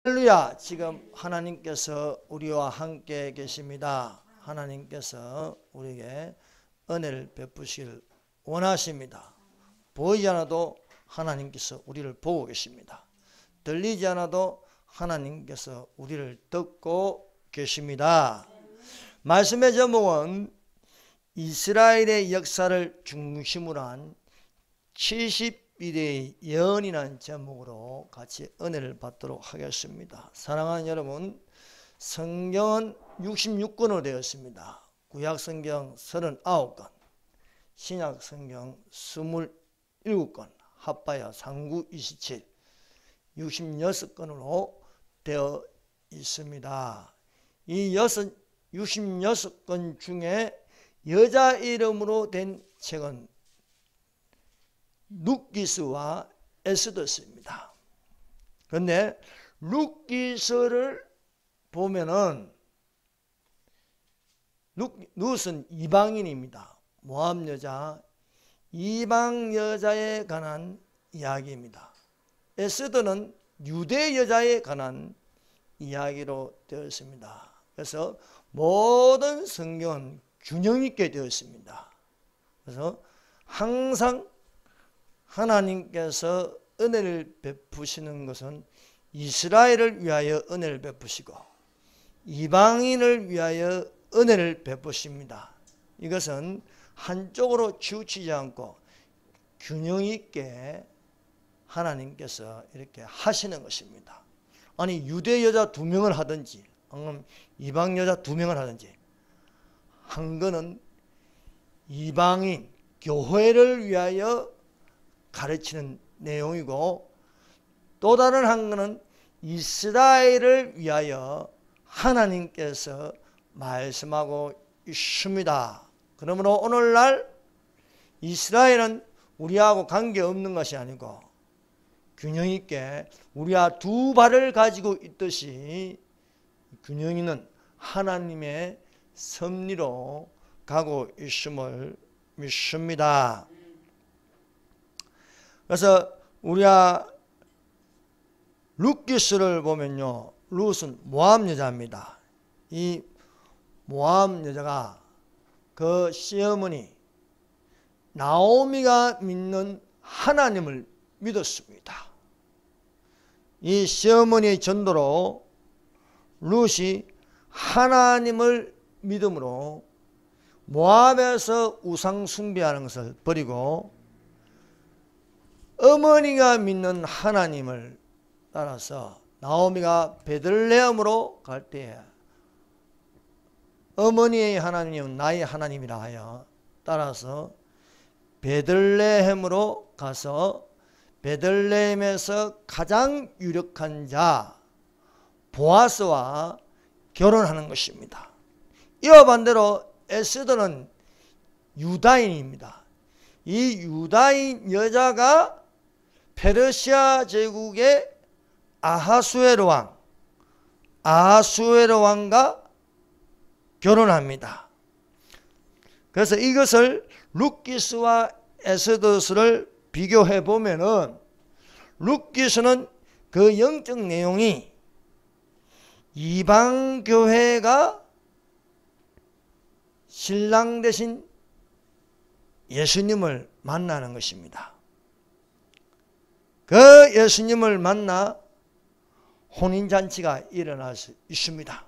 할렐루야. 지금 하나님께서 우리와 함께 계십니다. 하나님께서 우리에게 은혜를 베푸시길 원하십니다. 보이지 않아도 하나님께서 우리를 보고 계십니다. 들리지 않아도 하나님께서 우리를 듣고 계십니다. 말씀의 제목은 이스라엘의 역사를 중심으로 한 70일의 예언이라는 제목으로 같이 은혜를 받도록 하겠습니다. 사랑하는 여러분, 성경은 66권으로 되어 있습니다. 구약성경 39권, 신약성경 27권, 합하여 상구 27, 66권으로 되어 있습니다. 이 66권 중에 여자 이름으로 된 책은 룻기서와 에스더서입니다. 그런데 룻기서를 보면은 룻은 이방인입니다. 모압 여자, 이방 여자에 관한 이야기입니다. 에스더는 유대 여자에 관한 이야기로 되어 있습니다. 그래서 모든 성경은 균형 있게 되어 있습니다. 그래서 항상 하나님께서 은혜를 베푸시는 것은 이스라엘을 위하여 은혜를 베푸시고 이방인을 위하여 은혜를 베푸십니다. 이것은 한쪽으로 치우치지 않고 균형 있게 하나님께서 이렇게 하시는 것입니다. 아니 유대 여자 2명을 하든지 이방 여자 2명을 하든지 한 거는 이방인 교회를 위하여 가르치는 내용이고 또 다른 한 거는 이스라엘을 위하여 하나님께서 말씀하고 있습니다. 그러므로 오늘날 이스라엘은 우리하고 관계없는 것이 아니고 균형 있게 우리와 두 발을 가지고 있듯이 균형 있는 하나님의 섭리로 가고 있음을 믿습니다. 그래서 우리가 룻기서를 보면요, 룻은 모압 여자입니다. 이 모압 여자가 그 시어머니 나오미가 믿는 하나님을 믿었습니다. 이 시어머니의 전도로 룻이 하나님을 믿음으로 모압에서 우상 숭배하는 것을 버리고 어머니가 믿는 하나님을 따라서 나오미가 베들레헴으로 갈 때에 어머니의 하나님은 나의 하나님이라 하여 따라서 베들레헴으로 가서 베들레헴에서 가장 유력한 자 보아스와 결혼하는 것입니다. 이와 반대로 에스더는 유다인입니다. 이 유다인 여자가 페르시아 제국의 아하수에로 왕과 결혼합니다. 그래서 이것을 룻기서와 에스더서를 비교해 보면은 룻기서는 그 영적 내용이 이방 교회가 신랑 대신 예수님을 만나는 것입니다. 그 예수님을 만나 혼인잔치가 일어날 수 있습니다.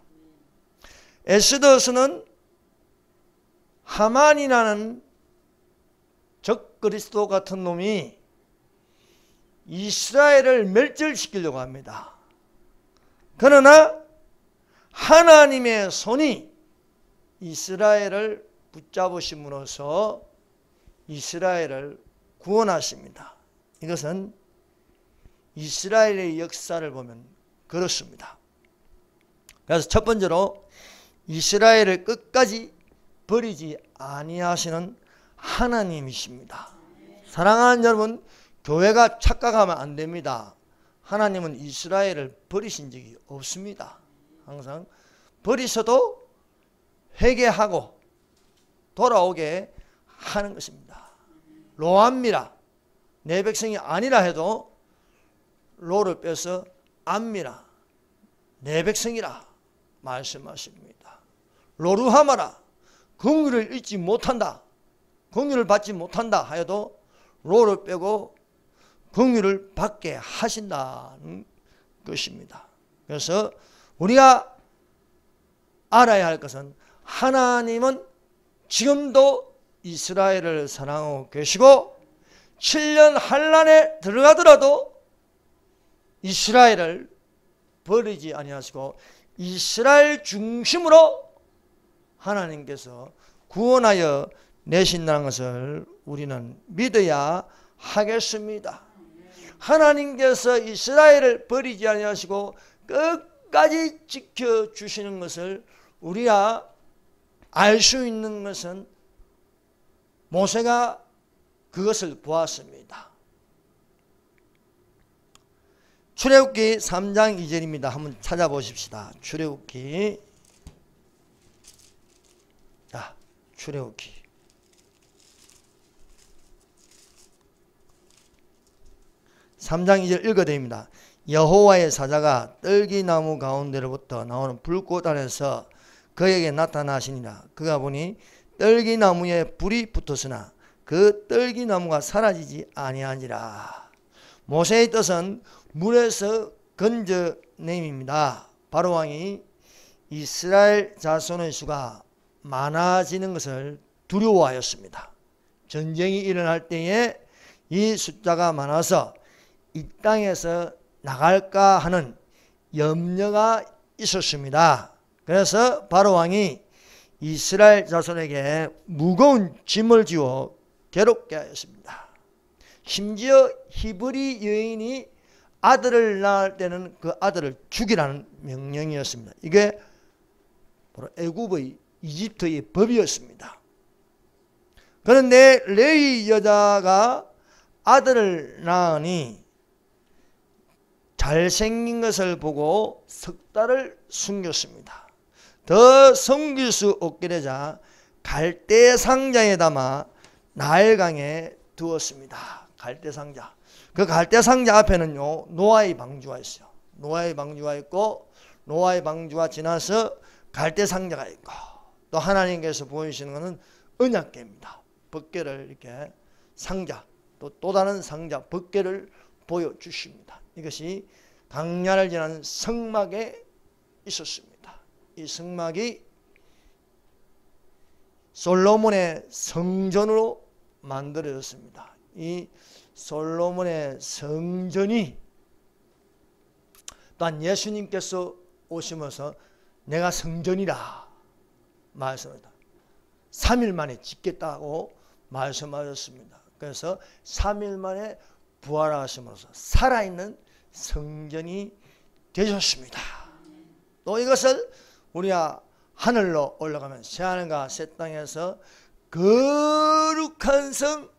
에스더서는 하만이라는 적그리스도 같은 놈이 이스라엘을 멸절시키려고 합니다. 그러나 하나님의 손이 이스라엘을 붙잡으심으로써 이스라엘을 구원하십니다. 이것은 이스라엘의 역사를 보면 그렇습니다. 그래서 첫 번째로 이스라엘을 끝까지 버리지 아니하시는 하나님이십니다. 사랑하는 여러분, 교회가 착각하면 안 됩니다. 하나님은 이스라엘을 버리신 적이 없습니다. 항상 버리셔도 회개하고 돌아오게 하는 것입니다. 로암미라, 내 백성이 아니라 해도 로를 빼서 암미라, 내 백성이라 말씀하십니다. 로루하마라, 긍휼을 잊지 못한다, 긍휼을 받지 못한다 하여도 로를 빼고 긍휼을 받게 하신다는 것입니다. 그래서 우리가 알아야 할 것은 하나님은 지금도 이스라엘을 사랑하고 계시고 7년 환란에 들어가더라도 이스라엘을 버리지 아니하시고 이스라엘 중심으로 하나님께서 구원하여 내신다는 것을 우리는 믿어야 하겠습니다. 하나님께서 이스라엘을 버리지 아니하시고 끝까지 지켜주시는 것을 우리가 알 수 있는 것은 모세가 그것을 보았습니다. 출애굽기 3장 2절입니다. 한번 찾아보십시다. 출애굽기 3장 2절 읽어드립니다. 여호와의 사자가 떨기나무 가운데로부터 나오는 불꽃 아래서 그에게 나타나시니라. 그가 보니 떨기나무에 불이 붙었으나 그 떨기나무가 사라지지 아니하니라. 모세의 뜻은 물에서 건져냄입니다. 바로왕이 이스라엘 자손의 수가 많아지는 것을 두려워하였습니다. 전쟁이 일어날 때에 이 숫자가 많아서 이 땅에서 나갈까 하는 염려가 있었습니다. 그래서 바로왕이 이스라엘 자손에게 무거운 짐을 지워 괴롭게 하였습니다. 심지어 히브리 여인이 아들을 낳을 때는 그 아들을 죽이라는 명령이었습니다. 이게 바로 애굽의 이집트의 법이었습니다. 그런데 레위 여자가 아들을 낳으니 잘생긴 것을 보고 석 달을 숨겼습니다. 더 숨길 수 없게 되자 갈대 상자에 담아 나일강에 두었습니다. 갈대 상자. 그 갈대 상자 앞에는요 노아의 방주가 있어요. 노아의 방주가 있고 노아의 방주가 지나서 갈대 상자가 있고 또 하나님께서 보이시는 것은 언약궤입니다. 법궤를 이렇게 상자 또 다른 상자 법궤를 보여주십니다. 이것이 광야를 지나는 성막에 있었습니다. 이 성막이 솔로몬의 성전으로 만들어졌습니다. 이 솔로몬의 성전이 또한 예수님께서 오시면서 내가 성전이라 말씀합니다. 3일 만에 짓겠다고 말씀하셨습니다. 그래서 3일 만에 부활하심으로써 살아있는 성전이 되셨습니다. 또 이것을 우리가 하늘로 올라가면 새하늘과 새 땅에서 거룩한 성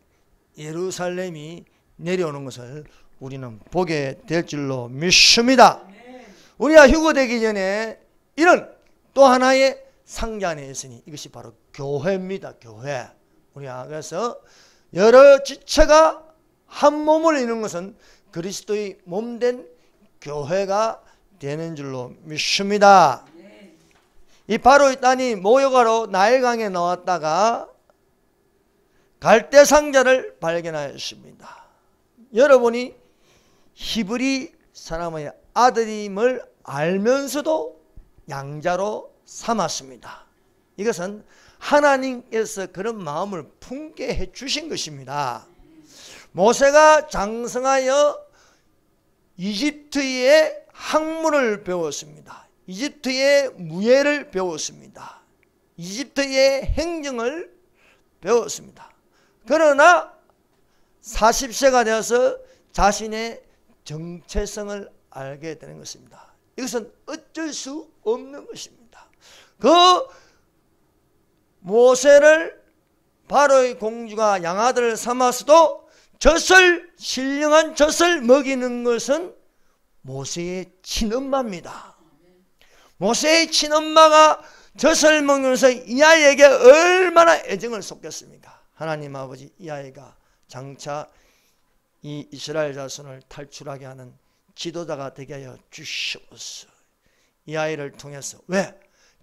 예루살렘이 내려오는 것을 우리는 보게 될 줄로 믿습니다. 우리가 휴거되기 전에 이런 또 하나의 상자 안에 있으니 이것이 바로 교회입니다. 교회. 우리가 그래서 여러 지체가 한 몸을 이루는 것은 그리스도의 몸된 교회가 되는 줄로 믿습니다. 이 바로 이 땅이 모여가로 나일강에 나왔다가 갈대 상자를 발견하였습니다. 여러분이 히브리 사람의 아들임을 알면서도 양자로 삼았습니다. 이것은 하나님께서 그런 마음을 품게 해주신 것입니다. 모세가 장성하여 이집트의 학문을 배웠습니다. 이집트의 무예를 배웠습니다. 이집트의 행정을 배웠습니다. 그러나 40세가 되어서 자신의 정체성을 알게 되는 것입니다. 이것은 어쩔 수 없는 것입니다. 그 모세를 바로의 공주가 양아들을 삼았어도 신령한 젖을 먹이는 것은 모세의 친엄마입니다. 모세의 친엄마가 젖을 먹으면서 이 아이에게 얼마나 애정을 쏟겠습니까? 하나님 아버지, 이 아이가 장차 이 이스라엘 자손을 탈출하게 하는 지도자가 되게 하여 주시옵소서. 이 아이를 통해서. 왜?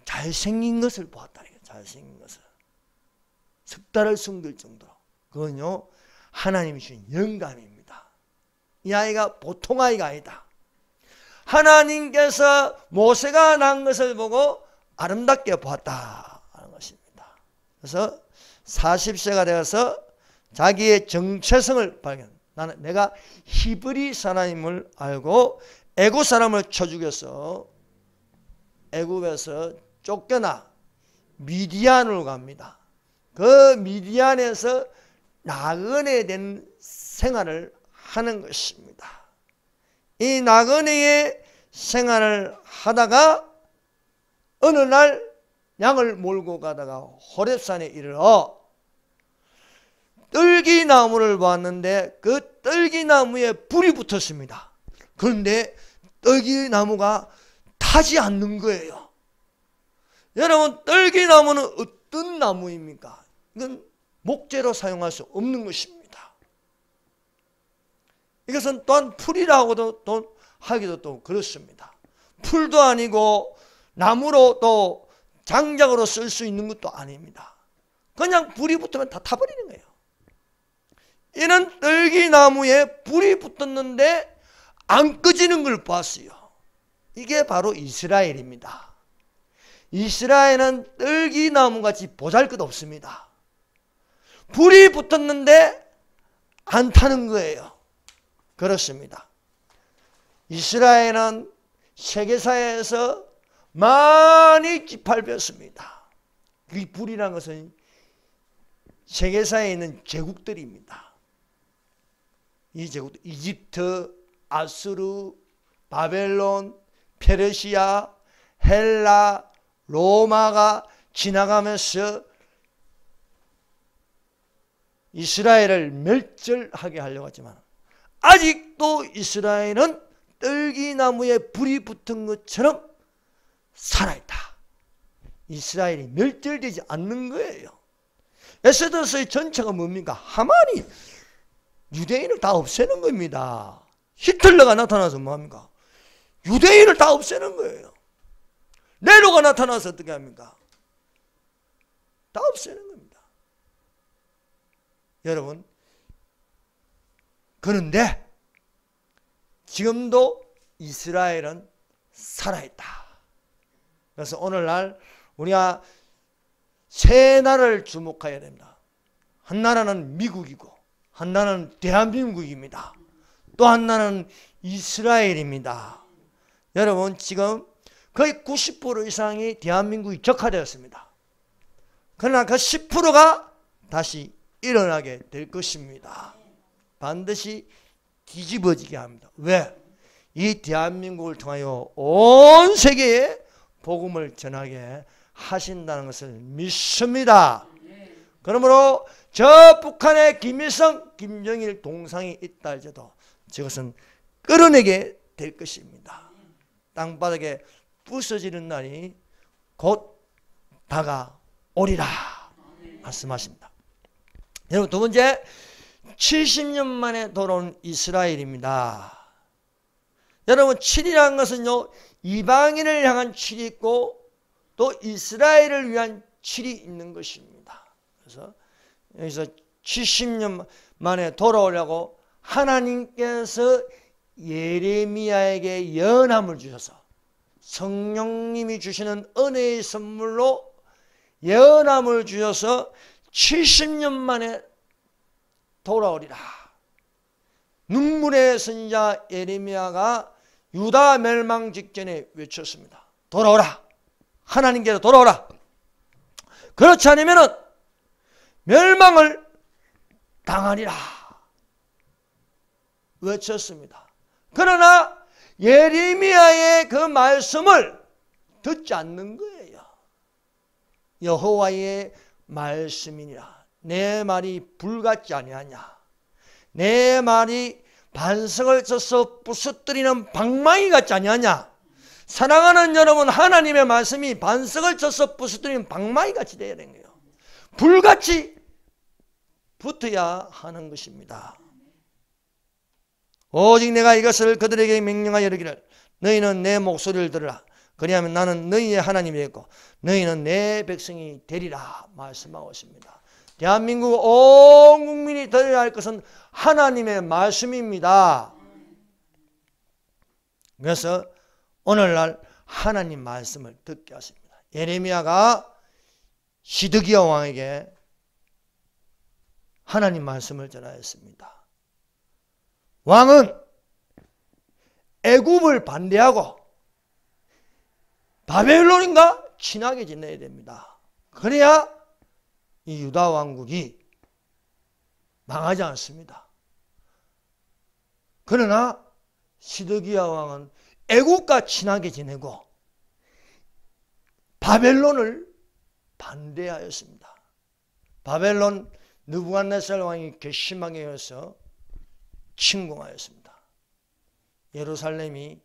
잘생긴 것을 보았다. 잘생긴 것을. 석 달을 숨길 정도로. 그건요, 하나님이 주신 영감입니다. 이 아이가 보통 아이가 아니다. 하나님께서 모세가 낳은 것을 보고 아름답게 보았다 하는 것입니다. 그래서 40세가 되어서 자기의 정체성을 발견. 내가 히브리 사람임을 알고 애굽 사람을 쳐 죽여서 애굽에서 쫓겨나 미디안으로 갑니다. 그 미디안에서 나그네 된 생활을 하는 것입니다. 이 나그네의 생활을 하다가 어느 날 양을 몰고 가다가 호렙산에 이르러 떨기나무를 보았는데 그 떨기나무에 불이 붙었습니다. 그런데 떨기나무가 타지 않는 거예요. 여러분, 떨기나무는 어떤 나무입니까? 이건 목재로 사용할 수 없는 것입니다. 이것은 또한 풀이라고도 또 하기도 또 그렇습니다. 풀도 아니고 나무로 또 장작으로 쓸 수 있는 것도 아닙니다. 그냥 불이 붙으면 다 타버리는 거예요. 이는 떨기나무에 불이 붙었는데 안 꺼지는 걸 봤어요. 이게 바로 이스라엘입니다. 이스라엘은 떨기나무같이 보잘것없습니다. 불이 붙었는데 안 타는 거예요. 그렇습니다. 이스라엘은 세계사에서 많이 짓밟혔습니다. 이 불이라는 것은 세계사에 있는 제국들입니다. 이 제국들, 이집트, 아수르, 바벨론, 페르시아, 헬라, 로마가 지나가면서 이스라엘을 멸절하게 하려고 했지만 아직도 이스라엘은 떨기나무에 불이 붙은 것처럼 살아있다. 이스라엘이 멸절되지 않는 거예요. 에스더서의 전체가 뭡니까? 하만이 유대인을 다 없애는 겁니다. 히틀러가 나타나서 뭐합니까? 유대인을 다 없애는 거예요. 네로가 나타나서 어떻게 합니까? 다 없애는 겁니다. 여러분, 그런데 지금도 이스라엘은 살아있다. 그래서 오늘날 우리가 세 나라를 주목해야 됩니다. 한 나라는 미국이고 한 나라는 대한민국입니다. 또 한 나라는 이스라엘입니다. 여러분, 지금 거의 90% 이상이 대한민국이 적화되었습니다. 그러나 그 10%가 다시 일어나게 될 것입니다. 반드시 뒤집어지게 합니다. 왜? 이 대한민국을 통하여 온 세계에 복음을 전하게 하신다는 것을 믿습니다. 그러므로 저 북한에 김일성, 김정일 동상이 있다 할지라도 저것은 끌어내게 될 것입니다. 땅바닥에 부서지는 날이 곧 다가오리라 말씀하십니다. 여러분, 두 번째, 70년 만에 돌아온 이스라엘입니다. 여러분, 7이라는 것은요, 이방인을 향한 7이 있고 또 이스라엘을 위한 7이 있는 것입니다. 그래서 여기서 70년 만에 돌아오려고 하나님께서 예레미야에게 연함을 주셔서 성령님이 주시는 은혜의 선물로 연함을 주셔서 70년 만에 돌아오리라. 눈물의 선지자 예레미야가 유다 멸망 직전에 외쳤습니다. 돌아오라. 하나님께로 돌아오라. 그렇지 않으면 멸망을 당하리라 외쳤습니다. 그러나 예레미야의 그 말씀을 듣지 않는 거예요. 여호와의 말씀이니라. 내 말이 불같지 아니하냐. 내 말이 반석을 쳐서 부수뜨리는 방망이 같지 아니하냐. 사랑하는 여러분, 하나님의 말씀이 반석을 쳐서 부수뜨리는 방망이 같이 되어야 되는 거예요. 불같이 붙어야 하는 것입니다. 오직 내가 이것을 그들에게 명령하여 이르기를 너희는 내 목소리를 들으라. 그리하면 나는 너희의 하나님이 되고 너희는 내 백성이 되리라 말씀하고 있습니다. 대한민국 온 국민이 들어야 할 것은 하나님의 말씀입니다. 그래서 오늘날 하나님 말씀을 듣게 하십니다. 예레미야가 시드기야 왕에게 하나님 말씀을 전하였습니다. 왕은 애굽을 반대하고 바벨론인가 친하게 지내야 됩니다. 그래야 이 유다 왕국이 망하지 않습니다. 그러나 시드기야 왕은 애국과 친하게 지내고 바벨론을 반대하였습니다. 바벨론 느부갓네살 왕이 괘씸하게 해서 침공하였습니다. 예루살렘이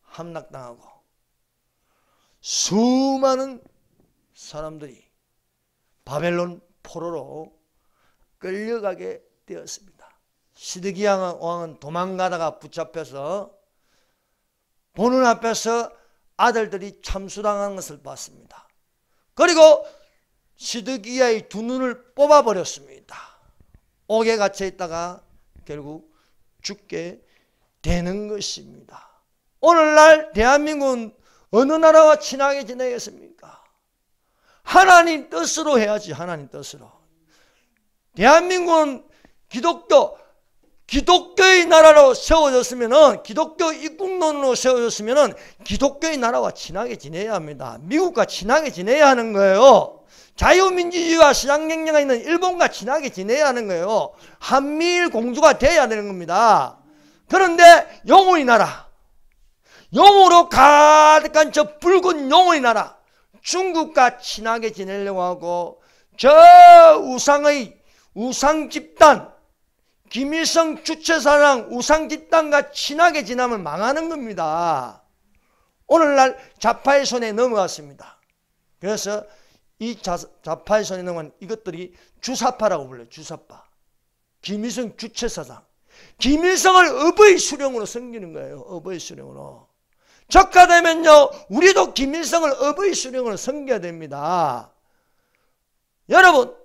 함락당하고 수많은 사람들이 바벨론 포로로 끌려가게 되었습니다. 시드기야 왕은 도망가다가 붙잡혀서 보는 앞에서 아들들이 참수당한 것을 봤습니다. 그리고 시드기야의 두 눈을 뽑아버렸습니다. 옥에 갇혀 있다가 결국 죽게 되는 것입니다. 오늘날 대한민국은 어느 나라와 친하게 지내겠습니까? 하나님 뜻으로 해야지. 하나님 뜻으로. 대한민국은 기독교의 나라로 세워졌으면은, 기독교 입국론으로 세워졌으면은 기독교의 나라와 친하게 지내야 합니다. 미국과 친하게 지내야 하는 거예요. 자유민주주의와 시장경제가 있는 일본과 친하게 지내야 하는 거예요. 한미일 공조가 돼야 되는 겁니다. 그런데 영혼의 나라, 영으로 가득한 저 붉은 영혼의 나라, 중국과 친하게 지내려고 하고 저 우상 집단, 김일성 주체사랑 우상 집단과 친하게 지내면 망하는 겁니다. 오늘날 좌파의 손에 넘어갔습니다. 그래서 이 좌파의 손에 넘어간 이것들이 주사파라고 불러요. 주사파. 김일성 주체사상. 김일성을 어버이 수령으로 섬기는 거예요. 어버이 수령으로. 적가 되면요, 우리도 김일성을 어버이 수령으로 섬겨야 됩니다. 여러분,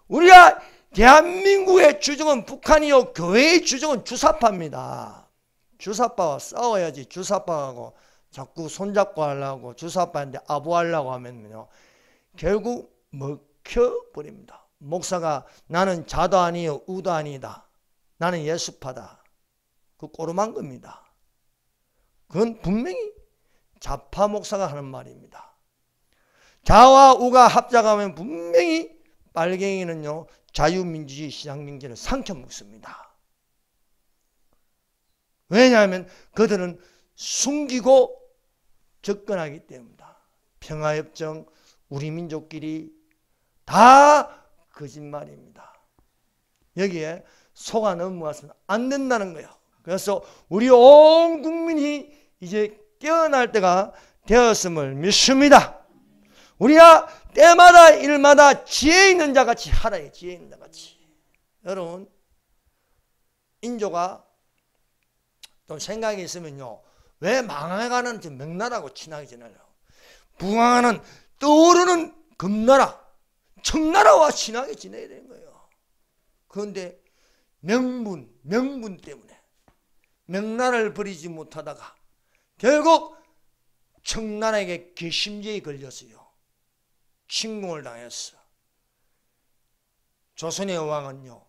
우리가 대한민국의 주정은 북한이요, 교회의 주정은 주사파입니다. 주사파와 싸워야지. 주사파하고 자꾸 손잡고 하려고, 주사파한테 아부하려고 하면요, 결국 먹혀버립니다. 목사가 나는 자도 아니요 우도 아니다, 나는 예수파다, 그 꼬름한 겁니다. 그건 분명히 좌파 목사가 하는 말입니다. 자와 우가 합작하면 분명히 빨갱이는요, 자유민주주의 시장경제를 상처 먹습니다. 왜냐하면 그들은 숨기고 접근하기 때문입니다. 평화협정, 우리 민족끼리 다 거짓말입니다. 여기에 속아 넘어가서는 안 된다는 거예요. 그래서 우리 온 국민이 이제 깨어날 때가 되었음을 믿습니다. 우리가 때마다 일마다 지혜 있는 자같이 살아요. 지혜 있는 자같이. 여러분, 인조가 좀 생각이 있으면요, 왜 망해가는 명나라하고 친하게 지내려고, 부강하는 떠오르는 금나라, 청나라와 친하게 지내야 되는 거예요. 그런데 명분 때문에 명나라를 버리지 못하다가 결국 청나라에게 괘씸죄에 걸렸어요. 침공을 당했어. 조선의 왕은요,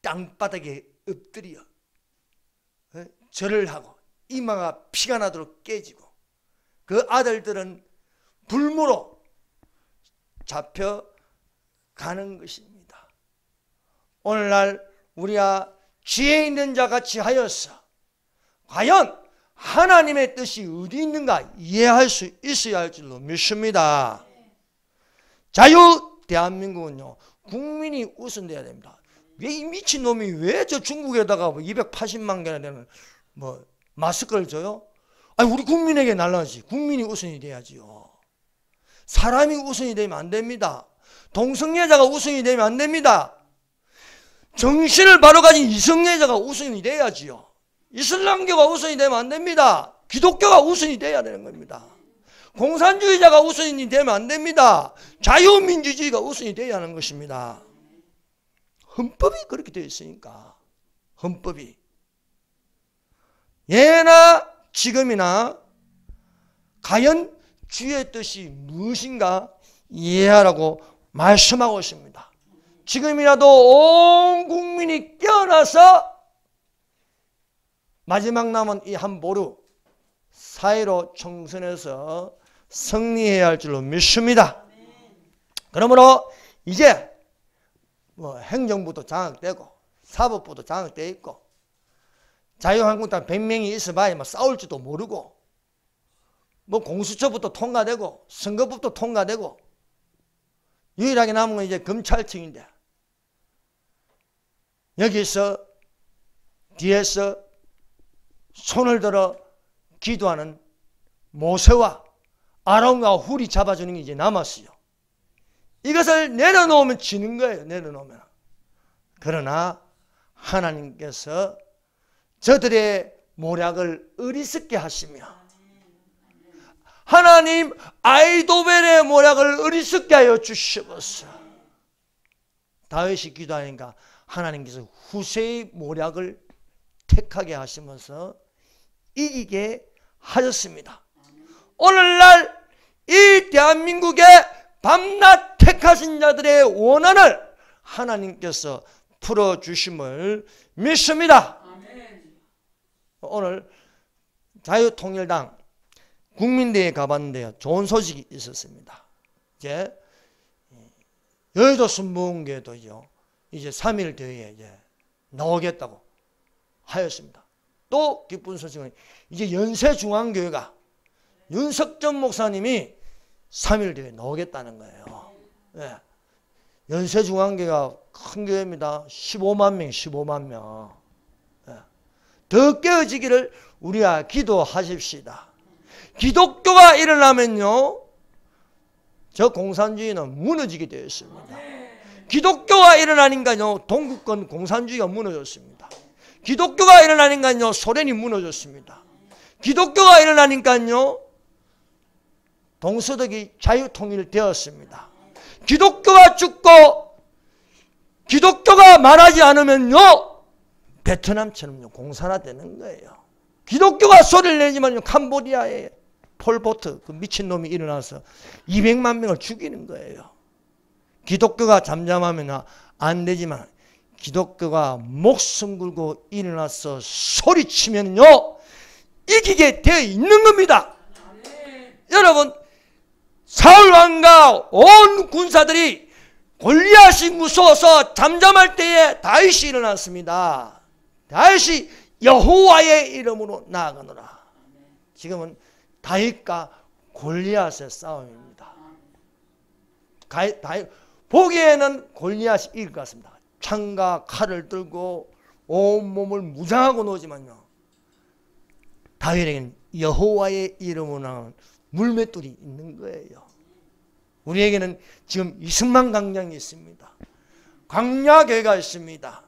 땅바닥에 엎드려 절을 하고 이마가 피가 나도록 깨지고, 그 아들들은 불무로 잡혀가는 것입니다. 오늘날 우리가 지혜 있는 자같이 하여서 과연 하나님의 뜻이 어디 있는가 이해할 수 있어야 할 줄로 믿습니다. 자유 대한민국은요, 국민이 우선돼야 됩니다. 왜 이 미친놈이 왜 저 중국에다가 280만 개나 되는 마스크를 줘요? 아니, 우리 국민에게 날라지. 국민이 우선이 돼야지요. 사람이 우선이 되면 안 됩니다. 동성애자가 우선이 되면 안 됩니다. 정신을 바로 가진 이성애자가 우선이 돼야지요. 이슬람교가 우선이 되면 안 됩니다. 기독교가 우선이 돼야 되는 겁니다. 공산주의자가 우선이 되면 안 됩니다. 자유민주주의가 우선이 되어야 하는 것입니다. 헌법이 그렇게 되어 있으니까. 헌법이 예나 지금이나 과연 주의 뜻이 무엇인가 이해하라고 말씀하고 있습니다. 지금이라도 온 국민이 깨어나서 마지막 남은 이 한 보루 4.15 총선에서 승리해야 할 줄로 믿습니다. 그러므로 이제 행정부도 장악되고 사법부도 장악되어 있고 자유한국당 100명이 있어봐야 싸울지도 모르고 공수처부터 통과되고 선거법도 통과되고 유일하게 남은 건 이제 검찰청인데 여기서 뒤에서 손을 들어 기도하는 모세와 아론과 훌이 잡아주는 게 이제 남았어요. 이것을 내려놓으면 지는 거예요. 내려놓으면. 그러나 하나님께서 저들의 모략을 어리석게 하시며 하나님 아이도벨의 모략을 어리석게 하여 주시옵소서. 다윗이 기도하니까 하나님께서 후세의 모략을 택하게 하시면서 이기게 하셨습니다. 오늘날 이 대한민국의 밤낮 택하신 자들의 원한을 하나님께서 풀어주심을 믿습니다. 오늘 자유통일당 국민대회에 가봤는데요. 좋은 소식이 있었습니다. 이제 여의도 순복음교회도요. 이제 3.1 대회에 이제 나오겠다고 하였습니다. 또 기쁜 소식은 이제 연세중앙교회가 윤석전 목사님이 3.1 대회에 나오겠다는 거예요. 네. 연세중앙교회가 큰 교회입니다. 15만 명, 15만 명. 네. 더 깨어지기를 우리가 기도하십시다. 기독교가 일어나면요, 저 공산주의는 무너지게 되어 있습니다. 기독교가 일어나니까요, 동구권 공산주의가 무너졌습니다. 기독교가 일어나니까요, 소련이 무너졌습니다. 기독교가 일어나니까요, 동서독이 자유통일되었습니다. 기독교가 죽고 기독교가 말하지 않으면요, 베트남처럼요, 공산화되는 거예요. 기독교가 소리를 내지만요, 캄보디아에 폴포트 그 미친놈이 일어나서 200만 명을 죽이는 거예요. 기독교가 잠잠하면 안 되지만 기독교가 목숨 걸고 일어나서 소리치면요, 이기게 되어 있는 겁니다. 여러분, 사울왕과 온 군사들이 골리앗이 무서워서 잠잠할 때에 다윗이 일어났습니다. 다윗이 여호와의 이름으로 나아가노라. 지금은 다윗과 골리앗의 싸움입니다. 보기에는 골리앗이 이길 것 같습니다. 창과 칼을 들고 온몸을 무장하고 노지만요, 다윗에게는 여호와의 이름으로 나오는 물맷돌이 있는 거예요. 우리에게는 지금 이승만 광장이 있습니다. 광야교회가 있습니다.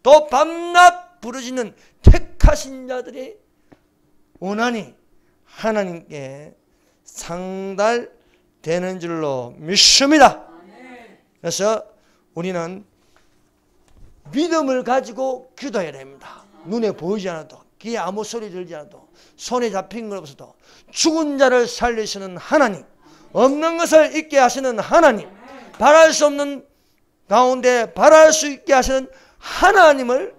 또 밤낮 부르짖는 택하신 자들의 원한이 하나님께 상달되는 줄로 믿습니다. 그래서 우리는 믿음을 가지고 기도해야 됩니다. 눈에 보이지 않아도, 귀에 아무 소리 들지 않아도, 손에 잡힌 것 없어도 죽은 자를 살리시는 하나님, 없는 것을 있게 하시는 하나님, 바랄 수 없는 가운데 바랄 수 있게 하시는 하나님을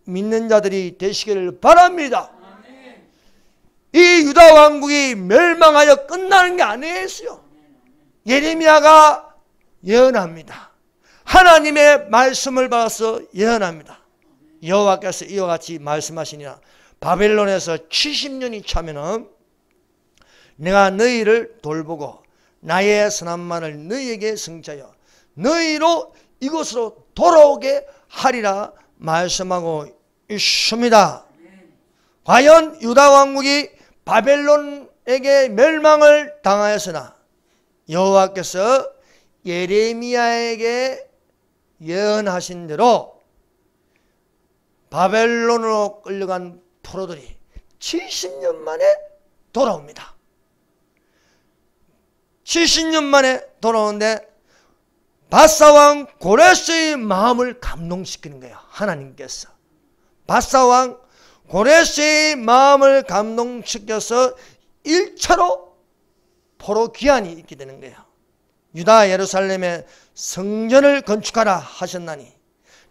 믿는 자들이 되시기를 바랍니다. 이 유다 왕국이 멸망하여 끝나는 게 아니었어요. 예레미야가 예언합니다. 하나님의 말씀을 받아서 예언합니다. 여호와께서 이와 같이 말씀하시니라. 바벨론에서 70년이 차면은 내가 너희를 돌보고 나의 선한 말을 너희에게 성취하여 너희로 이곳으로 돌아오게 하리라 말씀하고 있습니다. 과연 유다 왕국이 바벨론에게 멸망을 당하였으나 여호와께서 예레미야에게 예언하신 대로 바벨론으로 끌려간 포로들이 70년 만에 돌아옵니다. 70년 만에 돌아오는데 바사왕 고레스의 마음을 감동시키는 거예요. 하나님께서 바사왕 고레스의 마음을 감동시켜서 1차로 포로 귀환이 있게 되는 거예요. 유다 예루살렘에 성전을 건축하라 하셨나니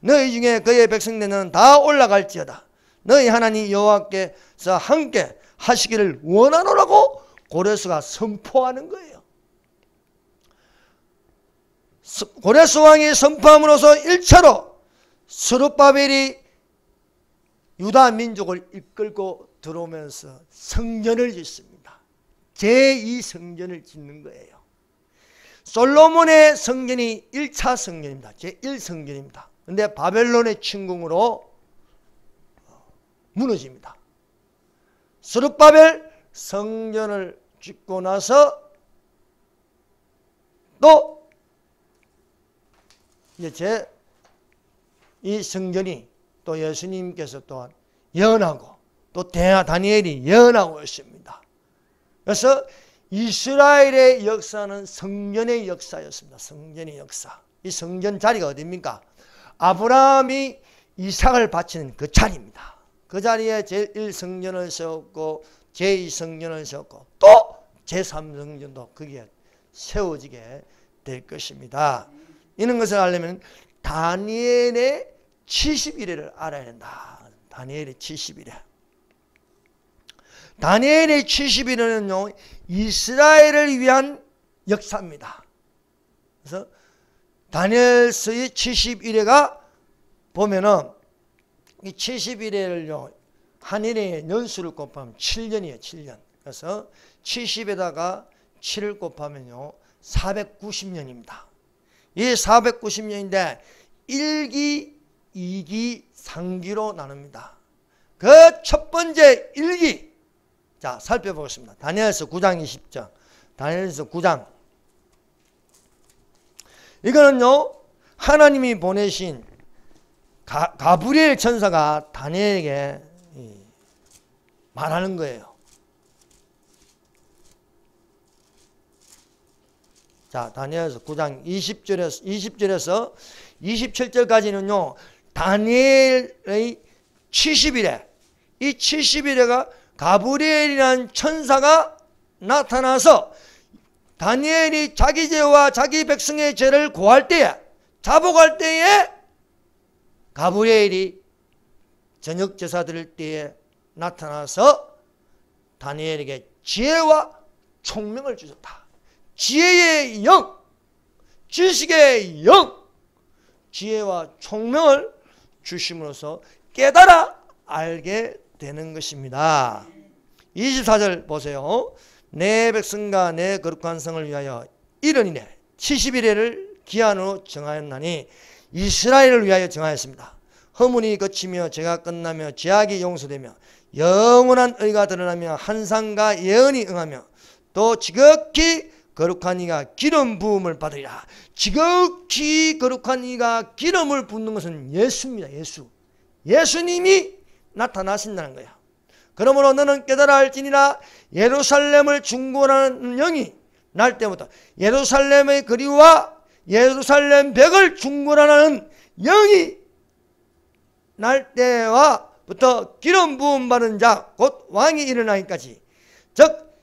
너희 중에 그의 백성들은 다 올라갈지어다. 너희 하나님 여호와께서 함께 하시기를 원하노라고 고레스가 선포하는 거예요. 고레스 왕이 선포함으로써 1차로 스룹바벨이 유다 민족을 이끌고 들어오면서 성전을 짓습니다. 제2성전을 짓는 거예요. 솔로몬의 성전이 1차 성전입니다. 제1성전입니다. 그런데 바벨론의 침공으로 무너집니다. 스룹바벨 성전을 짓고 나서 또 이제 이 성전이 또 예수님께서 또한 예언하고 또 다니엘이 예언하고 있습니다. 그래서 이스라엘의 역사는 성전의 역사였습니다. 성전의 역사. 이 성전 자리가 어디입니까? 아브라함이 이삭을 바치는 그 자리입니다. 그 자리에 제1성전을 세웠고 제2성전을 세웠고 또 제3성전도 거기에 세워지게 될 것입니다. 이런 것을 알려면 다니엘의 70일을 알아야 된다. 다니엘의 70일에. 다니엘의 70일은요, 이스라엘을 위한 역사입니다. 그래서 다니엘서의 70일에가 보면은 이 70일에를요, 한일의 연수를 곱하면 7년이에요, 7년. 그래서 70에다가 7을 곱하면요, 490년입니다. 이 490년인데 1기, 2기, 3기로 나눕니다. 그 첫 번째 1기. 자, 살펴보겠습니다. 다니엘서 9장 20절. 다니엘서 9장. 이거는요, 하나님이 보내신 가브리엘 천사가 다니엘에게 말하는 거예요. 자, 다니엘서 9장 20절에서 27절까지는요, 다니엘의 70일에, 이 70일에가 가브리엘이라는 천사가 나타나서 다니엘이 자기 죄와 자기 백성의 죄를 고할 때에, 자복할 때에 가브리엘이 저녁 제사 드릴 때에 나타나서 다니엘에게 지혜와 총명을 주셨다. 지혜의 영, 지식의 영, 지혜와 총명을 주심으로써 깨달아 알게 되는 것입니다. 24절 보세요. 내 백성과 내 거룩한 성을 위하여 이르니네 70일을 기한으로 정하였나니 이스라엘을 위하여 정하였습니다. 허물이 그치며 죄가 끝나며 죄악이 용서되며 영원한 의가 드러나며 환상과 예언이 응하며 또 지극히 거룩한 이가 기름 부음을 받으리라. 지극히 거룩한 이가 기름을 붓는 것은 예수입니다. 예수님이 나타나신다는 거야. 그러므로 너는 깨달아 알지니라. 예루살렘을 중건하는 영이 날 때부터 예루살렘의 거리와 예루살렘 벽을 중건하는 영이 날 때와부터 기름 부음 받은 자 곧 왕이 일어나기까지, 즉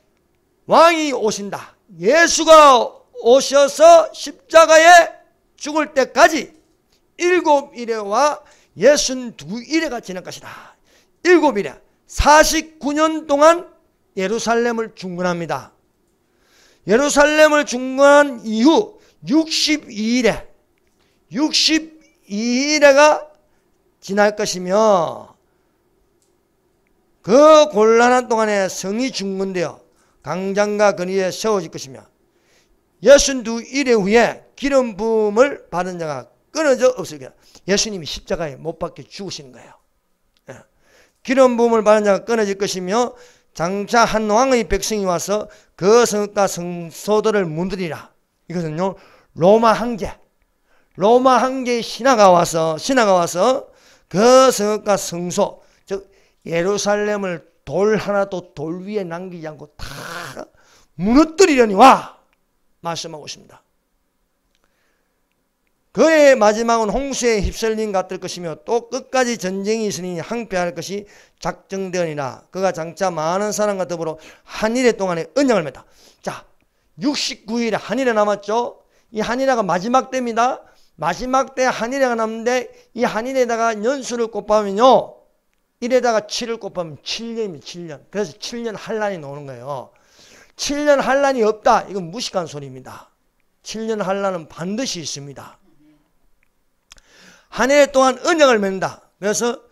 왕이 오신다. 예수가 오셔서 십자가에 죽을 때까지 7일에와 62일에가 지날 것이다. 7일에 49년 동안 예루살렘을 중건합니다. 예루살렘을 중건한 이후 62일에가 지날 것이며 그 곤란한 동안에 성이 중건되어 강장과 거리에 세워질 것이며 62일 후에 기름 부음을 받은 자가 끊어져 없을 거야. 예수님이 십자가에 못 박혀 죽으시는 거예요. 기름 부음을 받은 자가 끊어질 것이며 장차 한 왕의 백성이 와서 그 성읍과 성소들을 문드리라. 이것은요, 로마 황제의 신하가 와서 그 성읍과 성소, 즉 예루살렘을 돌 하나도 돌 위에 남기지 않고 다 무너뜨리려니 와. 말씀하고 있습니다. 그의 마지막은 홍수에 휩쓸린 같을 것이며 또 끝까지 전쟁이 있으니 항폐할 것이 작정되니라. 그가 장차 많은 사람과 더불어 한일의 동안에 언약을 맺다. 자, 69일에 한일에 남았죠. 이 한일회가 마지막 때입니다. 마지막 때 한일회가 남는데 이 한일에다가 연수를 곱하면요, 1에다가 7을 곱하면 7년입니다. 7년. 그래서 7년 한란이 나오는 거예요. 7년 한란이 없다, 이건 무식한 소리입니다. 7년 한란은 반드시 있습니다. 한 해 동안 언약을 맺는다. 그래서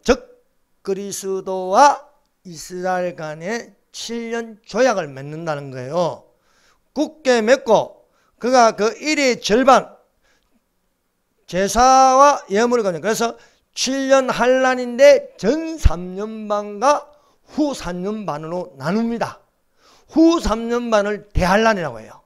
적 그리스도와 이스라엘 간에 7년 조약을 맺는다는 거예요. 굳게 맺고 그가 그 일의 절반 제사와 예물을 가져. 그래서 7년 한란인데 전 3년 반과 후 3년 반으로 나눕니다. 후 3년 반을 대한란이라고 해요.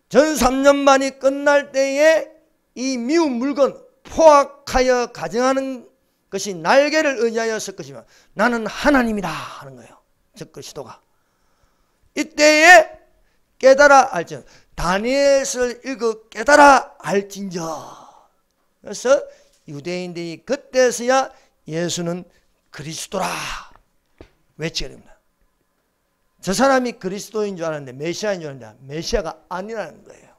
전 3년 반이 끝날 때에 이 미운 물건 포악하여 가정하는 것이 날개를 의지하여 설 것이며 나는 하나님이다 하는 거예요. 즉 그리스도가 이때에 깨달아 알지언 다니엘을 읽어 깨달아 알진저. 그래서 유대인들이 그때서야 예수는 그리스도라 외치게 됩니다. 저 사람이 그리스도인 줄 알았는데 메시아인 줄 알았는데 메시아가 아니라는 거예요.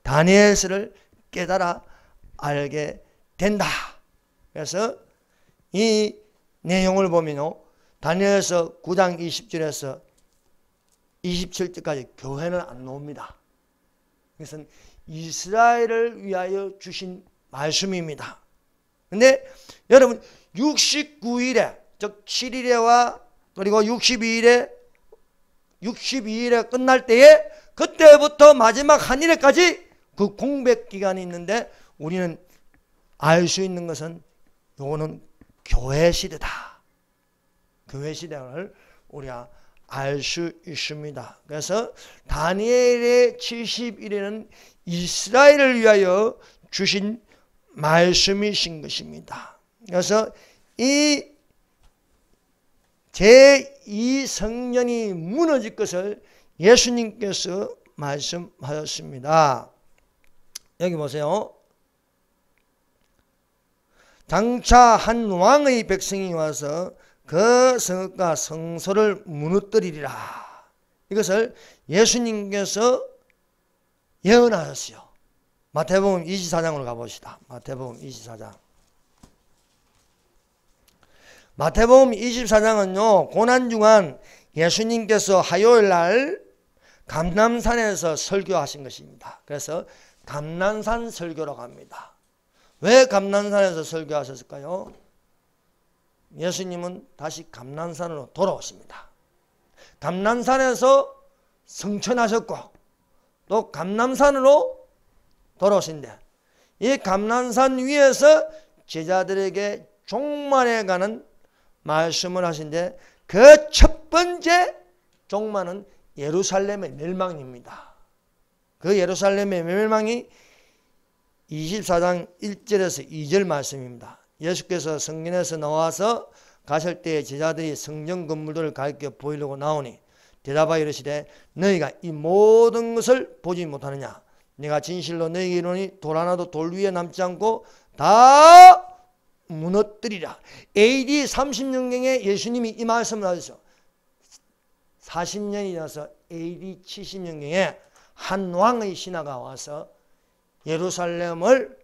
다니엘서를 깨달아 알게 된다. 그래서 이 내용을 보면요, 다니엘서 9장 20절에서 27절까지 교회는 안 나옵니다. 이것은 이스라엘을 위하여 주신 말씀입니다. 근데 여러분 69일에 즉 7일에와 그리고 62일에 끝날 때에 그때부터 마지막 한일에까지 그 공백 기간이 있는데 우리는 알 수 있는 것은 요거는 교회 시대다. 교회 시대를 우리가 알 수 있습니다. 그래서 다니엘의 70일에는 이스라엘을 위하여 주신 말씀이신 것입니다. 그래서 이 제2성전이 무너질 것을 예수님께서 말씀하셨습니다. 여기 보세요. 장차 한 왕의 백성이 와서 그 성읍과 성소를 무너뜨리리라. 이것을 예수님께서 예언하셨어요. 마태복음 24장으로 가봅시다. 마태복음 24장. 마태복음 24장은요, 고난주간 예수님께서 화요일날 감람산에서 설교하신 것입니다. 그래서 감람산 설교라고 합니다. 왜 감람산에서 설교하셨을까요? 예수님은 다시 감람산으로 돌아오십니다. 감람산에서 성천하셨고 또 감람산으로 돌아오신데 이 감람산 위에서 제자들에게 종말에 관한 말씀을 하신데 그 첫 번째 종말은 예루살렘의 멸망입니다. 그 예루살렘의 멸망이 24장 1절에서 2절 말씀입니다. 예수께서 성전에서 나와서 가실 때에 제자들이 성전 건물들을 가리켜 보이려고 나오니 대답하여 이르시되 너희가 이 모든 것을 보지 못하느냐. 내가 진실로 너희에게 이르노니 돌 하나도 돌 위에 남지 않고 다 무너뜨리라. AD 30년경에 예수님이 이 말씀을 하셨어요. 40년이 지나서 AD 70년경에 한 왕의 신하가 와서 예루살렘을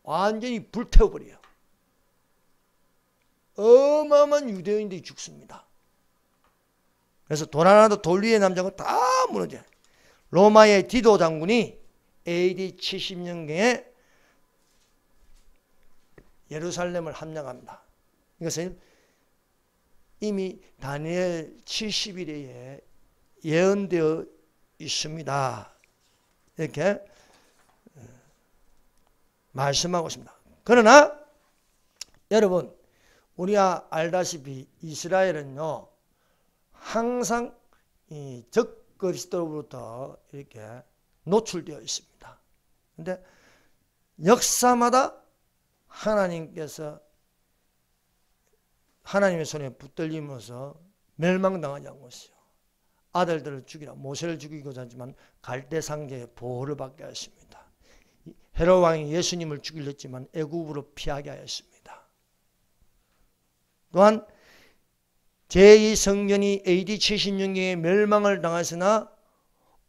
완전히 불태워버려요. 어마어마한 유대인들이 죽습니다. 그래서 돌 하나도 돌 위에 남지 않고 다 무너져요. 로마의 디도 장군이 AD 70년경에 예루살렘을 함락합니다. 이것은 이미 다니엘 70일에 예언되어 있습니다. 이렇게 말씀하고 있습니다. 그러나 여러분 우리가 알다시피 이스라엘은요 항상 이 적그리스도로부터 이렇게 노출되어 있습니다. 그런데 역사마다 하나님께서 하나님의 손에 붙들리면서 멸망당하지 않고 있어요. 아들들을 죽이라 모세를 죽이고자 하지만 갈대 상제의 보호를 받게 하였습니다. 헤롯 왕이 예수님을 죽이려 했지만 애굽으로 피하게 하였습니다. 또한 제2성전이 AD 70년경에 멸망을 당했으나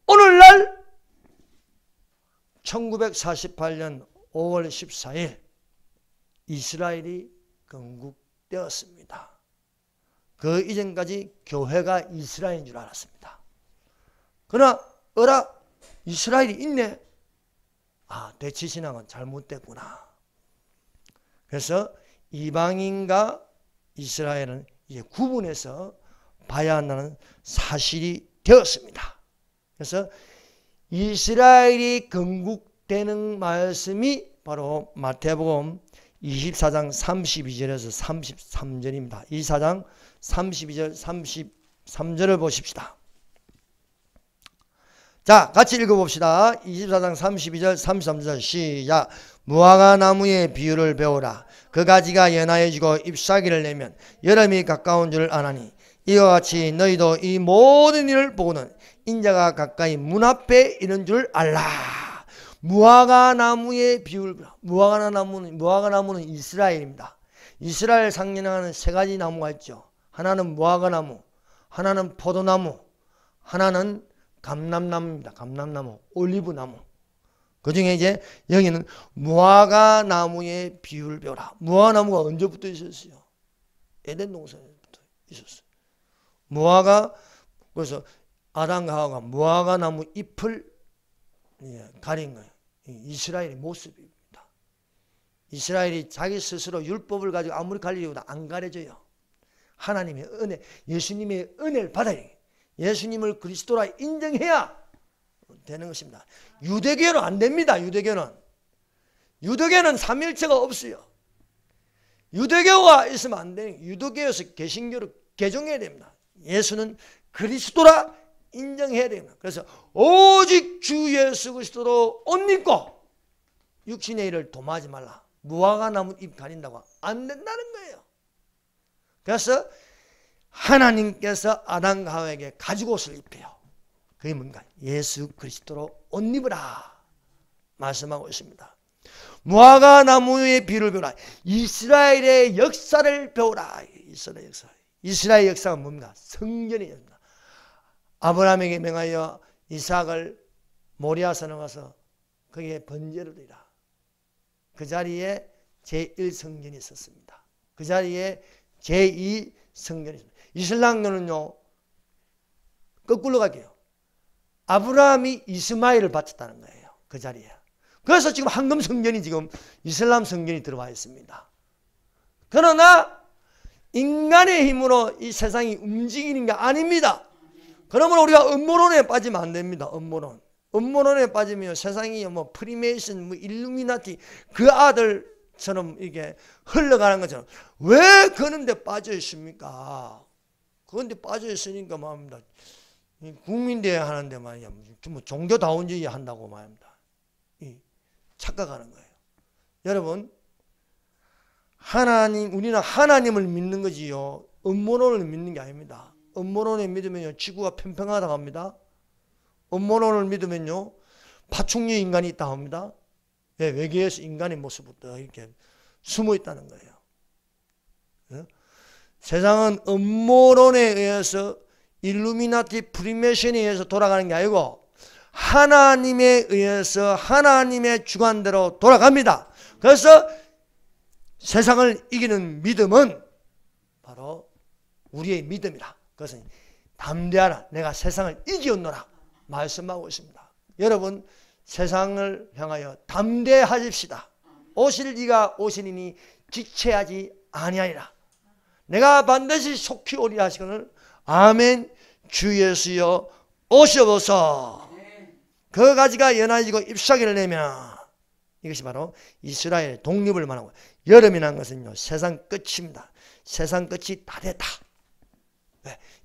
오늘날 1948년 5월 14일 이스라엘이 건국되었습니다. 그 이전까지 교회가 이스라엘인 줄 알았습니다. 그러나 이스라엘이 있네. 대치신앙은 잘못됐구나. 그래서 이방인과 이스라엘은 이제 구분해서 봐야 한다는 사실이 되었습니다. 그래서 이스라엘이 건국되는 말씀이 바로 마태복음 24장 32절에서 33절입니다. 24장 32절 33절을 보십시다. 자, 같이 읽어봅시다. 24장 32절 33절 시작. 무화과 나무의 비유를 배우라. 그 가지가 연하여지고 잎사귀를 내면 여름이 가까운 줄 아나니 이와 같이 너희도 이 모든 일을 보고는 인자가 가까이 문 앞에 이른 줄 알라. 무화과 나무의 비유를 배우라. 무화과 나무는 이스라엘입니다. 이스라엘 상징하는 세 가지 나무가 있죠. 하나는 무화과 나무, 하나는 포도나무, 하나는 감람나무입니다. 감람나무, 올리브나무. 그 중에 이제 여기는 무화과 나무의 비유를 배우라. 무화과 나무가 언제부터 있었어요? 에덴 동산부터 있었어요. 무화과, 그래서 아담과 하와가 무화과 나무 잎을 가린 거예요. 이스라엘의 모습입니다. 이스라엘이 자기 스스로 율법을 가지고 아무리 가리려고도 안 가려져요. 하나님의 은혜, 예수님의 은혜를 받아야 돼요. 예수님을 그리스도라 인정해야 되는 것입니다. 유대교는 안 됩니다. 유대교는 삼일체가 없어요. 유대교가 있으면 안 돼요. 유대교에서 개신교를 개종해야 됩니다. 예수는 그리스도라 인정해야 됩니다. 그래서 오직 주 예수 그리스도로 옷 입고 육신의 일을 도모하지 말라. 무화과 나무 잎 가린다고 안 된다는 거예요. 그래서 하나님께서 아담과 하와에게 가죽옷을 입혀요. 그게 뭔가? 예수 그리스도로 옷 입으라 말씀하고 있습니다. 무화과 나무의 비유를 배우라. 이스라엘의 역사를 배우라. 이스라엘 역사가 뭡니까? 성전이었습니다. 아브라함에게 명하여 이삭을 모리아산에 가서 거기에 번제를 드리라. 그 자리에 제1성전이 있었습니다. 그 자리에 제2성전이 있습니다. 이슬람교는요, 거꾸로 갈게요. 아브라함이 이스마엘을 바쳤다는 거예요. 그 자리에. 그래서 지금 황금 성전이 지금 이슬람 성전이 들어와 있습니다. 그러나 인간의 힘으로 이 세상이 움직이는 게 아닙니다. 그러면 우리가 음모론에 빠지면 안 됩니다. 음모론에 빠지면 세상이 뭐 프리메이슨, 뭐 일루미나티 그 아들처럼 이게 흘러가는 것처럼 왜 그런데 빠져 있습니까? 그런데 빠져 있으니까 말입니다. 국민대회 하는데 말이야, 뭐 종교다운주의 한다고 말입니다. 착각하는 거예요. 여러분, 우리는 하나님을 믿는 거지요. 음모론을 믿는 게 아닙니다. 음모론을 믿으면요, 지구가 평평하다고 합니다. 음모론을 믿으면요, 파충류 인간이 있다고 합니다. 외계에서 인간의 모습부터 이렇게 숨어 있다는 거예요. 세상은 음모론에 의해서 일루미나티 프리메이션에 의해서 돌아가는 게 아니고 하나님에 의해서 하나님의 주관대로 돌아갑니다. 그래서 세상을 이기는 믿음은 바로 우리의 믿음이라. 그것은 담대하라. 내가 세상을 이기었노라 말씀하고 있습니다. 여러분, 세상을 향하여 담대하십시다. 오실 이가 오시리니 지체하지 아니하리라. 내가 반드시 속히 오리라 하시거늘 아멘. 주 예수여 오셔보소. 그 가지가 연하여지고 잎사귀를 내면 이것이 바로 이스라엘의 독립을 말하고, 여름이라는 것은요, 세상 끝입니다. 세상 끝이 다 됐다.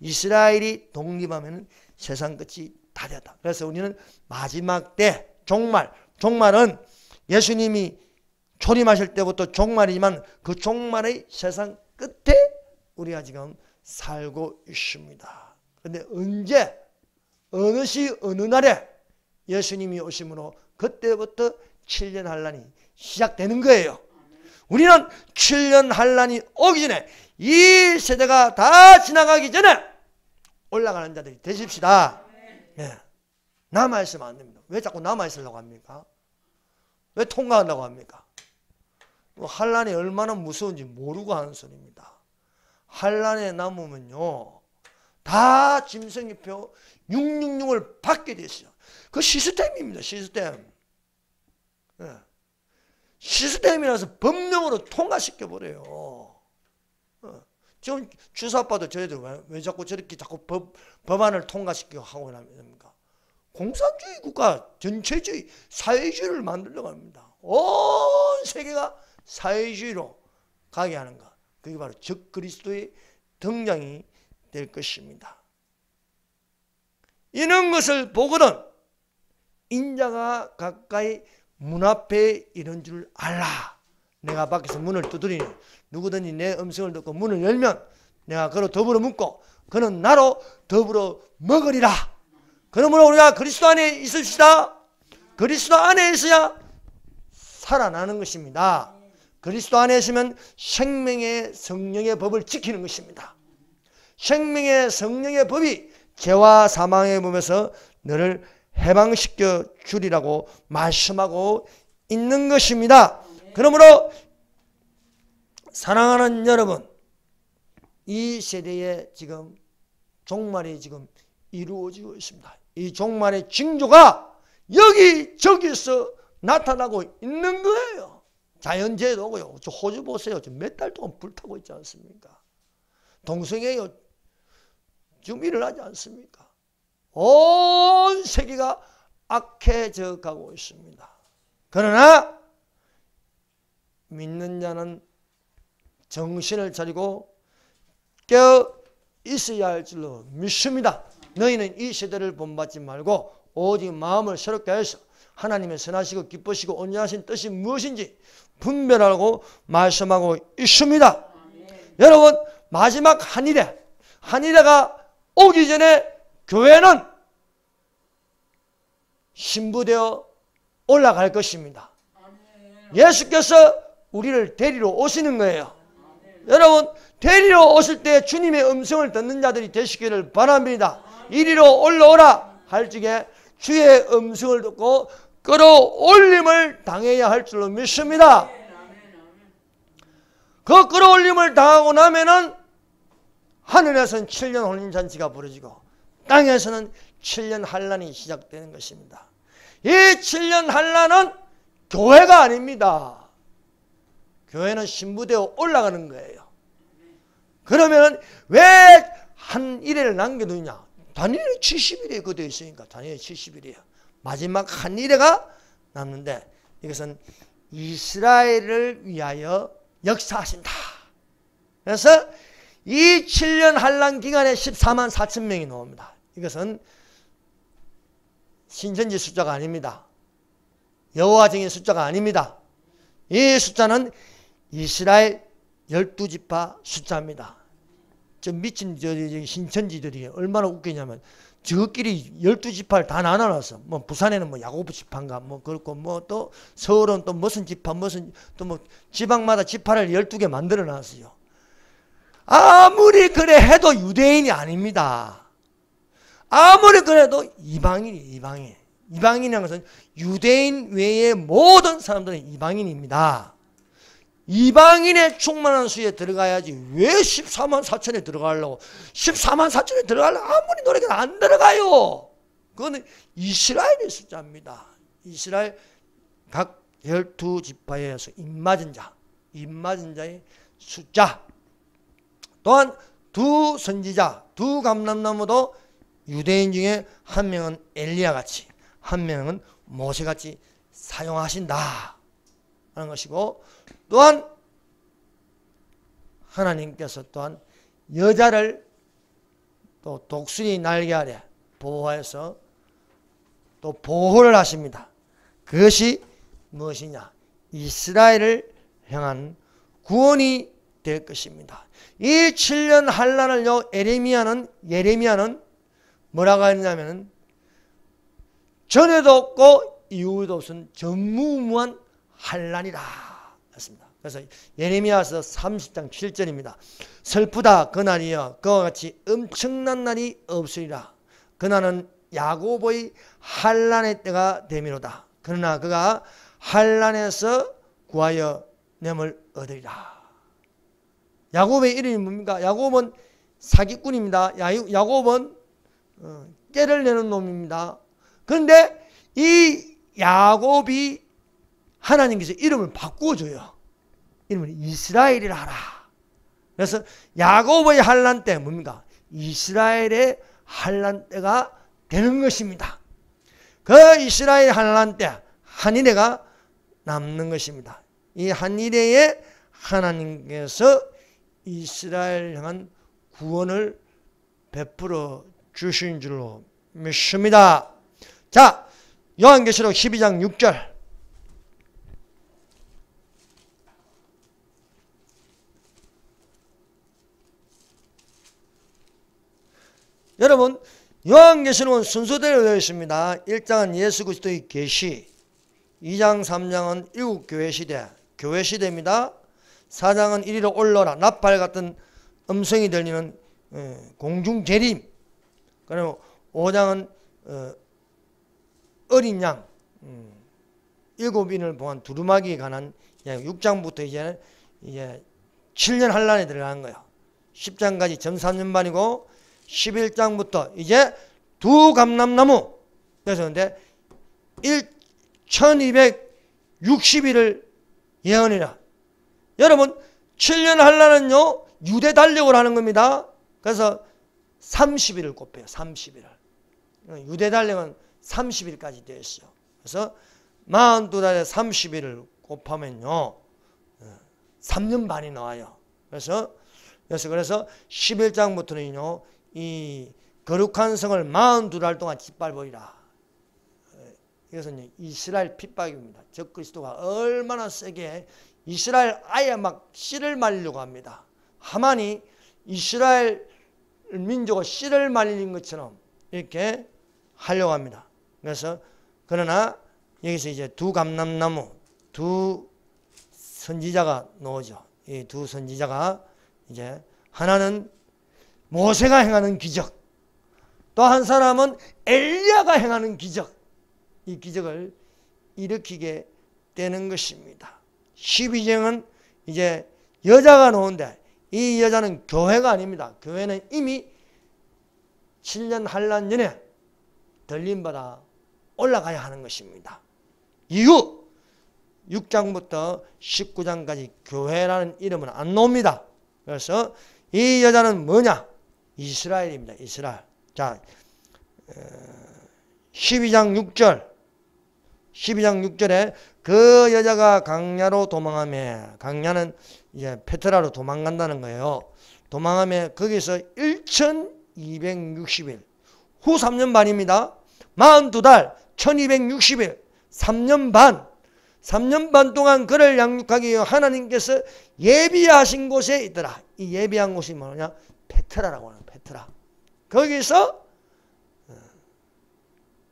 이스라엘이 독립하면 세상 끝이 다 됐다. 그래서 우리는 마지막 때 종말은 예수님이 초림하실 때부터 종말이지만 그 종말의 세상 끝에 우리가 지금 살고 있습니다. 그런데 언제 어느 시 어느 날에 예수님이 오심으로 그때부터 7년 환란이 시작되는 거예요. 우리는 7년 환란이 오기 전에, 이 세대가 다 지나가기 전에 올라가는 자들이 되십시다. 네. 남아있으면 안 됩니다. 왜 자꾸 남아있으려고 합니까? 왜 통과한다고 합니까? 환란이 얼마나 무서운지 모르고 하는 소리입니다. 환란에 남으면요, 다 짐승의표 666을 받게 되시죠. 그 시스템입니다. 시스템. 네. 시스템이라서 법령으로 통과시켜버려요. 지금 주사빠도 저희들 왜 자꾸 저렇게 자꾸 법안을 통과시키고 하고 합니까? 공산주의 국가, 전체주의, 사회주의를 만들려고 합니다. 온 세계가 사회주의로 가게 하는 것. 그게 바로 적그리스도의 등장이 될 것입니다. 이런 것을 보거든 인자가 가까이 문 앞에 이런 줄 알라. 내가 밖에서 문을 두드리니 누구든지 내 음성을 듣고 문을 열면 내가 그로 더불어 묵고 그는 나로 더불어 먹으리라. 그러므로 우리가 그리스도 안에 있읍시다. 그리스도 안에 있어야 살아나는 것입니다. 그리스도 안에 있으면 생명의 성령의 법을 지키는 것입니다. 생명의 성령의 법이 죄와 사망의 법에서 너를 해방시켜 주리라고 말씀하고 있는 것입니다. 그러므로 사랑하는 여러분, 이 세대에 지금 종말이 지금 이루어지고 있습니다. 이 종말의 징조가 여기저기서 나타나고 있는 거예요. 자연재해도 오고요. 저 호주 보세요. 몇 달 동안 불타고 있지 않습니까? 동성애요. 지금 일어나지 않습니까? 온 세계가 악해져 가고 있습니다. 그러나 믿는 자는 정신을 차리고 깨어 있어야 할 줄로 믿습니다. 너희는 이 세대를 본받지 말고 오직 마음을 새롭게 하여서 하나님의 선하시고 기쁘시고 온전하신 뜻이 무엇인지 분별하고 말씀하고 있습니다. 여러분, 마지막 한일회가 오기 전에 교회는 신부되어 올라갈 것입니다. 예수께서 우리를 데리러 오시는 거예요. 여러분, 데리러 오실 때 주님의 음성을 듣는 자들이 되시기를 바랍니다. 이리로 올라오라 할 적에 주의 음성을 듣고 끌어올림을 당해야 할 줄로 믿습니다. 그 끌어올림을 당하고 나면은 하늘에서는 7년 혼인잔치가 벌어지고 땅에서는 7년 환란이 시작되는 것입니다. 이 7년 환란은 교회가 아닙니다. 교회는 신부되어 올라가는 거예요. 그러면 왜 한 일회를 남겨두냐? 다니엘이 70일에 그거 되어 있으니까 다니엘이 70일이에요. 마지막 한 일회가 남는데 이것은 이스라엘을 위하여 역사하신다. 그래서 이 7년 환란 기간에 14만 4천 명이 나옵니다. 이것은 신천지 숫자가 아닙니다. 여호와 증인 숫자가 아닙니다. 이 숫자는 이스라엘 12지파 숫자입니다. 저 미친 신천지들이 얼마나 웃기냐면 저끼리 12지파를 다 나눠놨어. 뭐 부산에는 뭐 야고보 지파인가 뭐 그렇고 뭐 또 서울은 또 무슨 지파 무슨 또 뭐 지방마다 지파를 12개 만들어 놨어요. 아무리 그래 해도 유대인이 아닙니다. 아무리 그래도 이방인이라는 것은 유대인 외의 모든 사람들은 이방인입니다. 이방인의 충만한 수에 들어가야지 왜 14만 4천에 들어가려고 14만 4천에 들어가려고 아무리 노력해도 안 들어가요. 그거는 이스라엘의 숫자입니다. 이스라엘 각 12지파에서 입맞은 자의 숫자. 또한 두 선지자, 두 감람나무도 유대인 중에 한 명은 엘리야같이 한 명은 모세같이 사용하신다 하는 것이고, 또한 하나님께서 또한 여자를 또 독수리 날개 아래 보호해서 또 보호를 하십니다. 그것이 무엇이냐? 이스라엘을 향한 구원이 될 것입니다. 이 7년 환란을요 예레미야는 뭐라고 했냐면 전에도 없고 이후에도 없은 전무후무한 환난이라 했습니다. 그래서 예레미야서 30장 7절입니다. 슬프다 그날이여 그와 같이 엄청난 날이 없으리라. 그날은 야곱의 환난의 때가 되미로다. 그러나 그가 환난에서 구하여 냄을 얻으리라. 야곱의 이름이 뭡니까? 야곱은 사기꾼입니다. 야곱은 깨를 내는 놈입니다. 그런데 이 야곱이 하나님께서 이름을 바꾸어줘요. 이름을 이스라엘이라 하라. 그래서 야곱의 환난 때 뭡니까? 이스라엘의 환난 때가 되는 것입니다. 그 이스라엘 환난 때 한일애가 남는 것입니다. 이 한일애에 하나님께서 이스라엘 향한 구원을 베풀어 주신 줄로 믿습니다. 자, 요한계시록 12장 6절. 여러분, 요한계시록은 순서대로 되어 있습니다. 1장은 예수 그리스도의 계시, 2장 3장은 일곱 교회 시대, 교회 시대입니다. 4장은 이리로 올라라, 나팔 같은 음성이 들리는 공중 재림. 그리고 5장은 어린 양, 일곱인을 봉한 두루마기에 관한 6장부터 이제 7년 환란에 들어가는 거예요. 10장까지 전3년반이고 11장부터 이제 두 감람나무. 그래서 근데 1260일을 예언이라. 여러분 7년 환란은요 유대 달력을 하는 겁니다. 그래서 30일을 곱해요. 30일을. 유대 달력은 30일까지 되어 있어요. 그래서 42달에 30일을 곱하면요 3년 반이 나와요. 그래서 11장부터는요 이 거룩한 성을 42달 동안 짓밟으리라. 이것은 이스라엘 핍박입니다. 적그리스도가 얼마나 세게 이스라엘 아예 막 씨를 말리려고 합니다. 하만이 이스라엘 민족을 씨를 말린 것처럼 이렇게 하려고 합니다. 그래서 그러나 여기서 이제 두 감람나무, 두 선지자가 나오죠. 이 두 선지자가 이제 하나는 모세가 행하는 기적, 또 한 사람은 엘리야가 행하는 기적, 이 기적을 일으키게 되는 것입니다. 12장은 이제 여자가 나오는데 이 여자는 교회가 아닙니다. 교회는 이미 7년 환란 전에 들림받아 올라가야 하는 것입니다. 이후 6장부터 19장까지 교회라는 이름은 안 나옵니다. 그래서 이 여자는 뭐냐? 이스라엘입니다. 이스라엘. 자, 12장 6절에 그 여자가 강야로 도망하며, 강야는 이제 페트라로 도망간다는 거예요. 도망하며 거기서 1260일, 후 3년 반입니다. 42달, 1260일, 3년 반 동안 그를 양육하기 위해 하나님께서 예비하신 곳에 있더라. 이 예비한 곳이 뭐냐? 페트라라고 하는 페트라. 거기서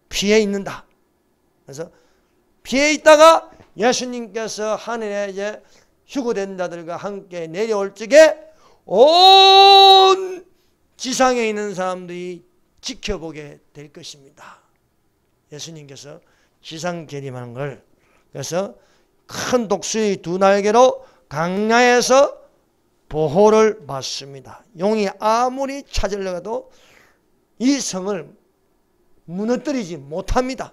피해 있는다. 그래서 피해 있다가 예수님께서 하늘에 이제 휴거된 자들과 함께 내려올 적에 온 지상에 있는 사람들이 지켜보게 될 것입니다. 예수님께서 지상 재림하는 걸. 그래서 큰 독수리 두 날개로 강야에서 보호를 받습니다. 용이 아무리 찾으려고 이 성을 무너뜨리지 못합니다.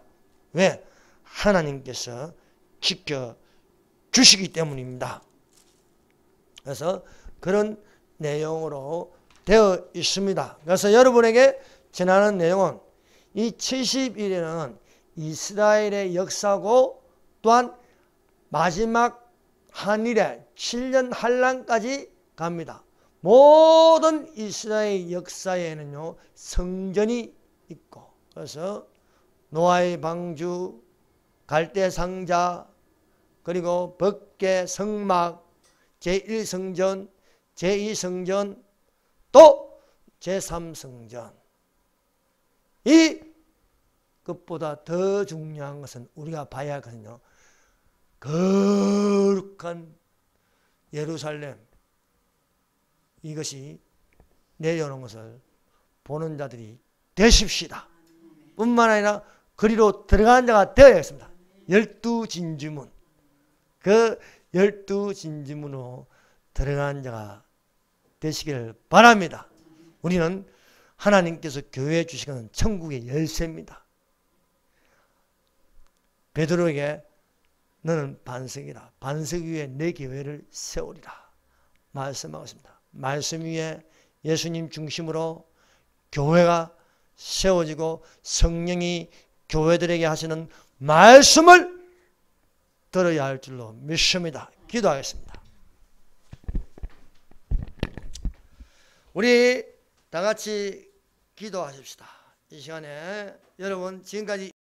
왜? 하나님께서 지켜주시기 때문입니다. 그래서 그런 내용으로 되어 있습니다. 그래서 여러분에게 전하는 내용은 이 70일에는 이스라엘의 역사고 또한 마지막 한일의 7년 환란까지 갑니다. 모든 이스라엘 역사에는요 성전이 있고, 그래서 노아의 방주, 갈대 상자, 그리고 법궤 성막, 제1성전, 제2성전, 또 제3성전, 이 그것보다 더 중요한 것은 우리가 봐야 할 것은요. 거룩한 예루살렘 이것이 내려오는 것을 보는 자들이 되십시다. 뿐만 아니라 그리로 들어가는 자가 되어야겠습니다. 12진주문. 그 12진주문으로 들어가는 자가 되시기를 바랍니다. 우리는 하나님께서 교회에 주시는 천국의 열쇠입니다. 베드로에게 너는 반석이라. 반석 위에 내 교회를 세우리라. 말씀하고 있습니다. 말씀 위에 예수님 중심으로 교회가 세워지고 성령이 교회들에게 하시는 말씀을 들어야 할 줄로 믿습니다. 기도하겠습니다. 우리 다 같이 기도하십시다. 이 시간에 여러분 지금까지